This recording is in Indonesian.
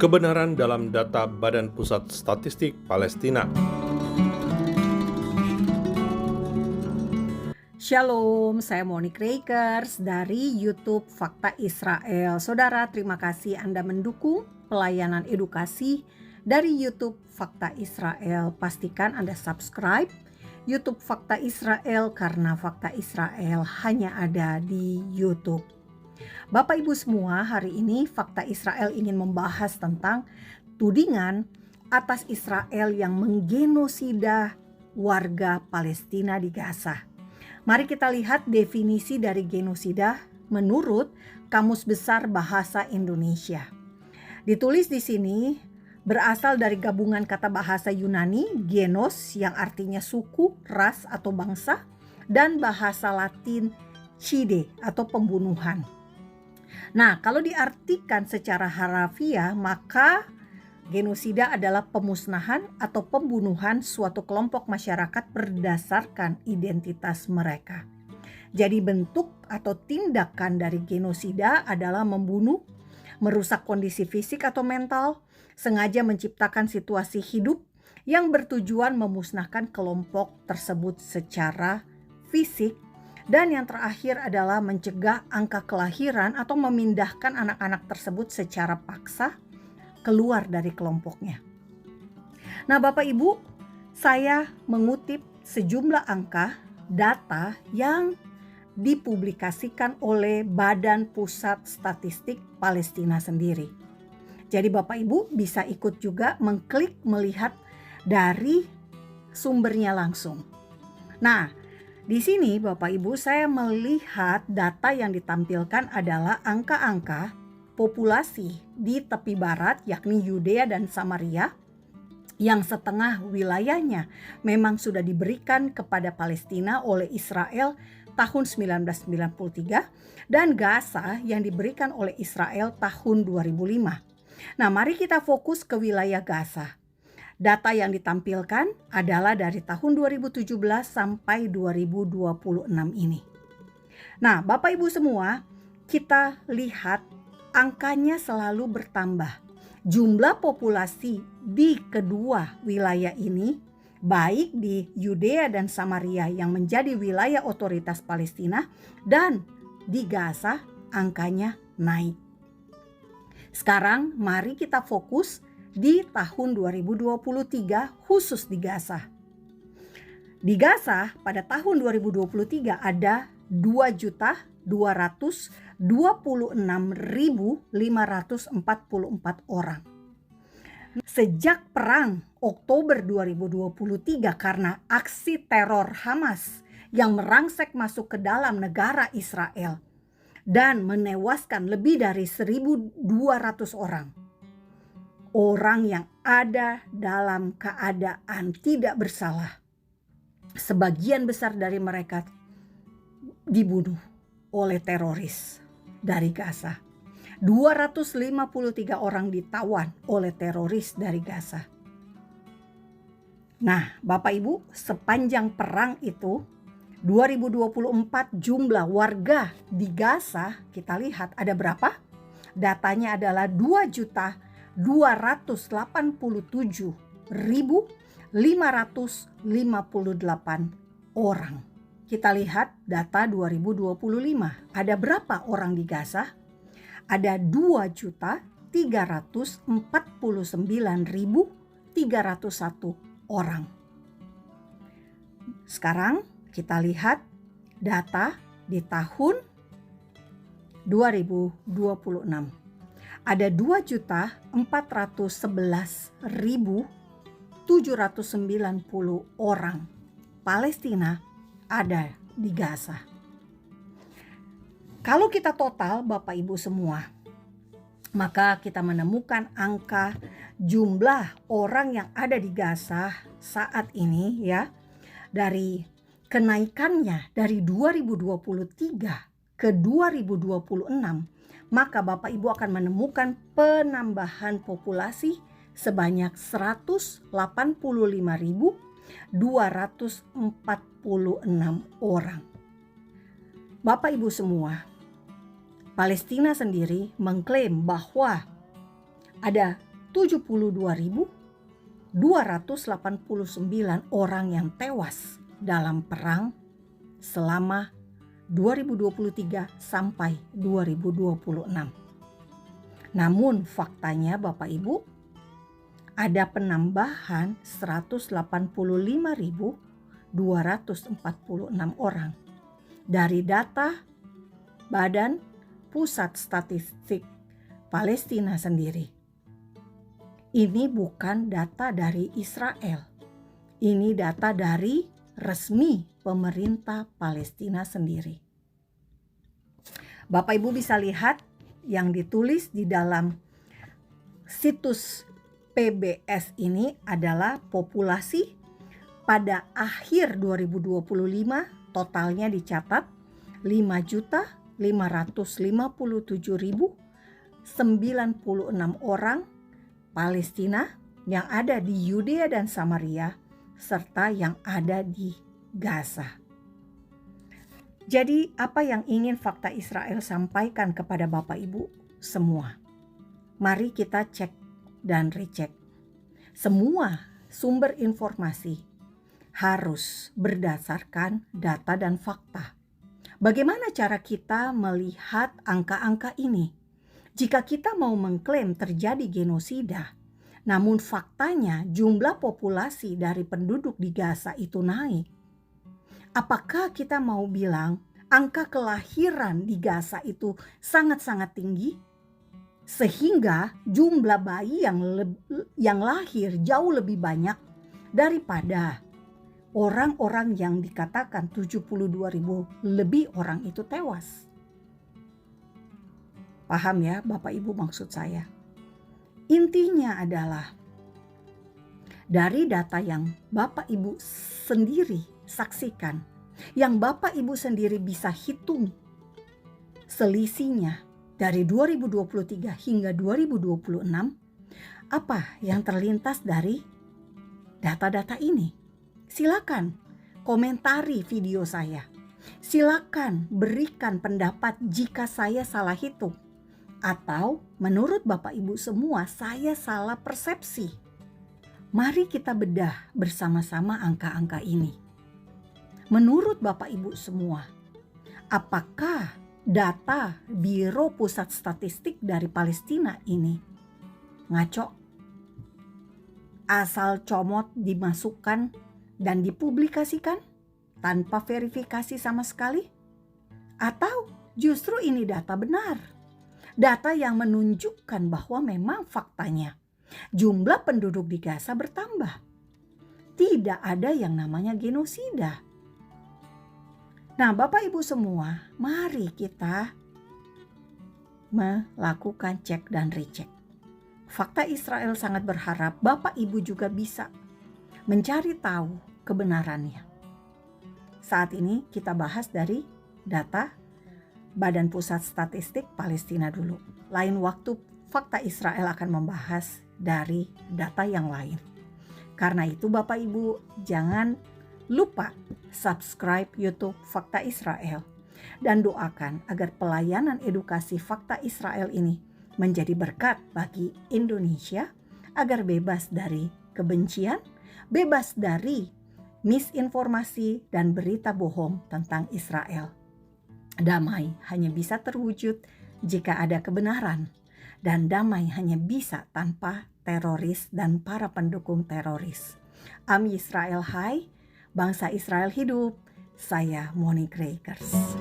Kebenaran dalam data Badan Pusat Statistik Palestina. Shalom, saya Monique Rakers dari YouTube Fakta Israel. Saudara, terima kasih Anda mendukung pelayanan edukasi dari YouTube Fakta Israel. Pastikan Anda subscribe YouTube Fakta Israel karena Fakta Israel hanya ada di YouTube. Bapak Ibu semua, hari ini Fakta Israel ingin membahas tentang tudingan atas Israel yang menggenosida warga Palestina di Gaza. Mari kita lihat definisi dari genosida menurut Kamus Besar Bahasa Indonesia. Ditulis di sini berasal dari gabungan kata bahasa Yunani, genos yang artinya suku, ras atau bangsa, dan bahasa Latin cide atau pembunuhan. Nah, kalau diartikan secara harafiah, maka genosida adalah pemusnahan atau pembunuhan suatu kelompok masyarakat berdasarkan identitas mereka. Jadi bentuk atau tindakan dari genosida adalah membunuh, merusak kondisi fisik atau mental, sengaja menciptakan situasi hidup yang bertujuan memusnahkan kelompok tersebut secara fisik. Dan yang terakhir adalah mencegah angka kelahiran atau memindahkan anak-anak tersebut secara paksa keluar dari kelompoknya. Nah, Bapak Ibu, saya mengutip sejumlah angka data yang dipublikasikan oleh Badan Pusat Statistik Palestina sendiri. Jadi Bapak Ibu bisa ikut juga mengklik melihat dari sumbernya langsung. Nah, di sini Bapak Ibu saya melihat data yang ditampilkan adalah angka-angka populasi di tepi barat yakni Yudea dan Samaria yang setengah wilayahnya memang sudah diberikan kepada Palestina oleh Israel tahun 1993 dan Gaza yang diberikan oleh Israel tahun 2005. Nah, mari kita fokus ke wilayah Gaza. Data yang ditampilkan adalah dari tahun 2017 sampai 2026 ini. Nah, Bapak Ibu semua, kita lihat angkanya selalu bertambah. Jumlah populasi di kedua wilayah ini, baik di Yudea dan Samaria yang menjadi wilayah otoritas Palestina dan di Gaza, angkanya naik. Sekarang mari kita fokus di tahun 2023 khusus di Gaza. Di Gaza pada tahun 2023 ada 2.226.544 orang. Sejak perang Oktober 2023 karena aksi teror Hamas yang merangsek masuk ke dalam negara Israel dan menewaskan lebih dari 1.200 orang. Orang yang ada dalam keadaan tidak bersalah. Sebagian besar dari mereka dibunuh oleh teroris dari Gaza. 253 orang ditawan oleh teroris dari Gaza. Nah, Bapak Ibu, sepanjang perang itu 2024 jumlah warga di Gaza kita lihat ada berapa? Datanya adalah 2.257.558 orang. Kita lihat data 2025. Ada berapa orang di Gaza? Ada 2.349.301 orang. Sekarang kita lihat data di tahun 2026. Ada 2.411.790 orang Palestina ada di Gaza. Kalau kita total Bapak Ibu semua, maka kita menemukan angka jumlah orang yang ada di Gaza saat ini ya, dari kenaikannya dari 2023 ke 2026, maka Bapak Ibu akan menemukan penambahan populasi sebanyak 185.246 orang. Bapak Ibu semua, Palestina sendiri mengklaim bahwa ada 72.289 orang yang tewas dalam perang selama 2023 sampai 2026. Namun faktanya Bapak Ibu, ada penambahan 185.246 orang dari data Badan Pusat Statistik Palestina sendiri. Ini bukan data dari Israel. Ini data dari resmi pemerintah Palestina sendiri. Bapak Ibu bisa lihat yang ditulis di dalam situs PBS ini adalah populasi pada akhir 2025 totalnya dicatat 5.557.096 orang Palestina yang ada di Yudea dan Samaria serta yang ada di Gaza. Jadi apa yang ingin Fakta Israel sampaikan kepada Bapak Ibu semua? Mari kita cek dan recek. Semua sumber informasi harus berdasarkan data dan fakta. Bagaimana cara kita melihat angka-angka ini? Jika kita mau mengklaim terjadi genosida, namun faktanya jumlah populasi dari penduduk di Gaza itu naik, apakah kita mau bilang angka kelahiran di Gaza itu sangat-sangat tinggi? Sehingga jumlah bayi yang lahir jauh lebih banyak daripada orang-orang yang dikatakan 72.000 lebih orang itu tewas. Paham ya Bapak Ibu maksud saya? Intinya adalah dari data yang Bapak Ibu sendiri saksikan, yang Bapak Ibu sendiri bisa hitung selisihnya dari 2023 hingga 2026, apa yang terlintas dari data-data ini? Silakan komentari video saya. Silakan berikan pendapat jika saya salah hitung. Atau menurut Bapak Ibu semua saya salah persepsi. Mari kita bedah bersama-sama angka-angka ini. Menurut Bapak Ibu semua, apakah data Biro Pusat Statistik dari Palestina ini ngaco? Asal comot dimasukkan dan dipublikasikan tanpa verifikasi sama sekali? Atau justru ini data benar? Data yang menunjukkan bahwa memang faktanya jumlah penduduk di Gaza bertambah. Tidak ada yang namanya genosida. Nah, Bapak Ibu semua, mari kita melakukan cek dan recheck. Fakta Israel sangat berharap Bapak Ibu juga bisa mencari tahu kebenarannya. Saat ini kita bahas dari data Badan Pusat Statistik Palestina dulu. Lain waktu Fakta Israel akan membahas dari data yang lain. Karena itu Bapak Ibu jangan lupa subscribe YouTube Fakta Israel dan doakan agar pelayanan edukasi Fakta Israel ini menjadi berkat bagi Indonesia agar bebas dari kebencian, bebas dari misinformasi dan berita bohong tentang Israel. Damai hanya bisa terwujud jika ada kebenaran, dan damai hanya bisa tanpa teroris dan para pendukung teroris. Am Yisrael Hai, bangsa Israel hidup. Saya Monique Rakers.